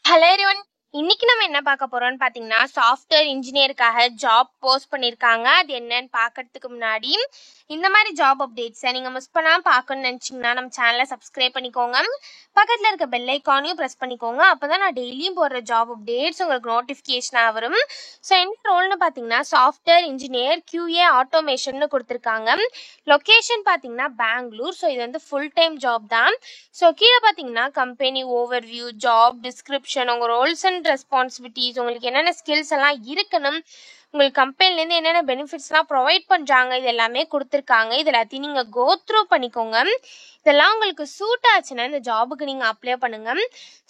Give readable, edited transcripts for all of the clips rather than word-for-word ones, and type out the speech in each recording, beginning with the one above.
Hello everyone. இன்னைக்கு நம்ம என்ன பார்க்க போறோம்னு பார்த்தீங்கன்னா, சாஃப்ட்வேர் இன்ஜினியருக்காக ஜாப் போஸ்ட் பண்ணியிருக்காங்க. அது என்னன்னு பார்க்கறதுக்கு முன்னாடி இந்த மாதிரி ஜாப் அப்டேட்ஸை நீங்கள் மிஸ் பண்ணாமல் பார்க்கணும்னு நினச்சிங்கன்னா நம்ம சேனலை சப்ஸ்கிரைப் பண்ணிக்கோங்க. பக்கத்தில் இருக்க பெல் ஐக்கானையும் ப்ரெஸ் பண்ணிக்கோங்க. அப்போ தான் நான் டெய்லியும் போடுற ஜாப் அப்டேட்ஸ் உங்களுக்கு நோட்டிஃபிகேஷனாக வரும். ஸோ என்ன ரோல்னு பார்த்தீங்கன்னா, சாஃப்ட்வேர் இன்ஜினியர் QA ஆட்டோமேஷன்னு கொடுத்துருக்காங்க. லொக்கேஷன் பார்த்தீங்கன்னா பெங்களூர். ஸோ இது வந்து ஃபுல் டைம் ஜாப் தான். ஸோ கீழே பார்த்தீங்கன்னா கம்பெனி ஓவர்வியூ, ஜாப் டிஸ்கிரிப்ஷன், உங்கள் ரோல்ஸ் அண்ட் ரெஸ்பான்சிபிலிட்டிஸ், உங்களுக்கு என்னென்ன ஸ்கில்ஸ் எல்லாம் இருக்கணும், உங்களுக்கு கம்பெனிலேருந்து என்னென்ன பெனிஃபிட்ஸ்லாம் ப்ரொவைட் பண்ணுறாங்க, இது எல்லாமே கொடுத்துருக்காங்க. இது எல்லாத்தையும் நீங்கள் கோ த்ரூ பண்ணிக்கோங்க. இதெல்லாம் உங்களுக்கு சூட் ஆச்சுன்னா இந்த ஜாபுக்கு நீங்கள் அப்ளை பண்ணுங்கள்.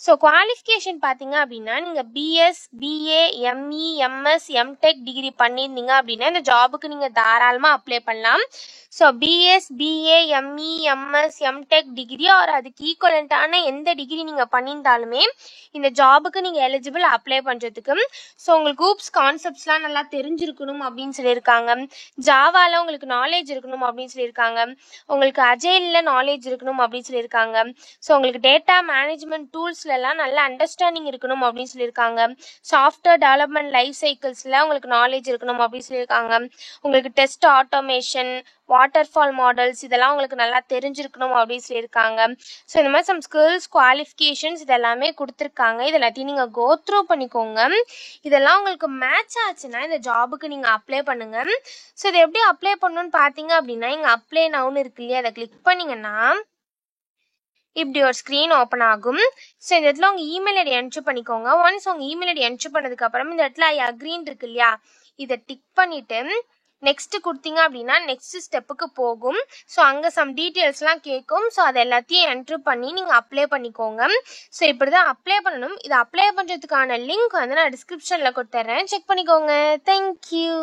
ஸோ குவாலிஃபிகேஷன் பார்த்தீங்க அப்படின்னா நீங்கள் BS, BA, ME, MS, MTech degree பண்ணியிருந்தீங்க அப்படின்னா இந்த ஜாபுக்கு நீங்கள் தாராளமாக அப்ளை பண்ணலாம். So BS, BA, ME, MS, MTech degree or அதுக்கு ஈக்குவலண்ட்டான எந்த டிகிரி நீங்கள் பண்ணியிருந்தாலுமே இந்த ஜாபுக்கு நீங்கள் எலிஜிபிள் அப்ளை பண்ணுறதுக்கு. ஸோ உங்களுக்கு ஊப்ஸ் கான்செப்ட்ஸ்லாம் நல்லா தெரிஞ்சிருக்கணும் அப்படின்னு சொல்லியிருக்காங்க. ஜாவாவில் உங்களுக்கு நாலேஜ் இருக்கணும் அப்படின்னு சொல்லியிருக்காங்க. உங்களுக்கு அஜைலில் நாலேஜ் இருக்கணும் அப்படின்னு சொல்லியிருக்காங்க. ஸோ உங்களுக்கு டேட்டா மேனேஜ்மெண்ட் டூல்ஸ்லாம் நல்ல அண்டர்ஸ்டாண்டிங் இருக்கணும் அப்படின்னு சொல்லியிருக்காங்க. சாஃப்ட்வேர் டெவலப்மெண்ட் லைஃப் சைக்கிள்ஸில் உங்களுக்கு நாலேஜ் இருக்கணும் அப்படின்னு சொல்லியிருக்காங்க. உங்களுக்கு டெஸ்ட் ஆட்டோமேஷன், வாட்டர்ஃபால் மாடல்ஸ் இதெல்லாம் உங்களுக்கு நல்லா தெரிஞ்சிருக்கணும் அப்படின்னு சொல்லியிருக்காங்க. ஸோ இந்த மாதிரி சம் ஸ்கில்ஸ், குவாலிஃபிகேஷன்ஸ் இதெல்லாமே கொடுத்துருக்காங்க. இது எல்லாத்தையும் நீங்கள் கோ த்ரூ பண்ணிக்கோங்க. இதெல்லாம் உங்களுக்கு மேட்ச் ஆச்சுன்னா இந்த ஜாபுக்கு நீங்கள் அப்ளை பண்ணுங்கள். ஸோ இதை எப்படி அப்ளை பண்ணணும்னு பார்த்தீங்க அப்படின்னா, இங்கே அப்ளை நவுன்னு இருக்கு இல்லையா, அதை கிளிக் பண்ணிங்கன்னா இப்படி ஒரு ஸ்க்ரீன் ஓப்பன் ஆகும். ஸோ இந்த இடத்துல உங்கள் இமெயில் ஐடி என்ட்ரு பண்ணிக்கோங்க. ஒன்ஸ் உங்கள் இமெயில் ஐடி என்ட்ரு பண்ணதுக்கப்புறம் இந்த இடத்துல ஐ அக்ரீன் இருக்கு இல்லையா, இதை டிக் பண்ணிவிட்டு நெக்ஸ்ட்டு கொடுத்தீங்க அப்படின்னா நெக்ஸ்ட் ஸ்டெப்புக்கு போகும். ஸோ அங்கே சம் டீட்டெயில்ஸ்லாம் கேட்கும். ஸோ அதை எல்லாத்தையும் என்ட்ரு பண்ணி நீங்கள் அப்ளை பண்ணிக்கோங்க. ஸோ இப்படி தான் அப்ளை பண்ணணும். இதை அப்ளை பண்ணுறதுக்கான லிங்க் வந்து நான் டிஸ்கிரிப்ஷனில் கொடுத்துட்றேன், செக் பண்ணிக்கோங்க. தேங்க்யூ.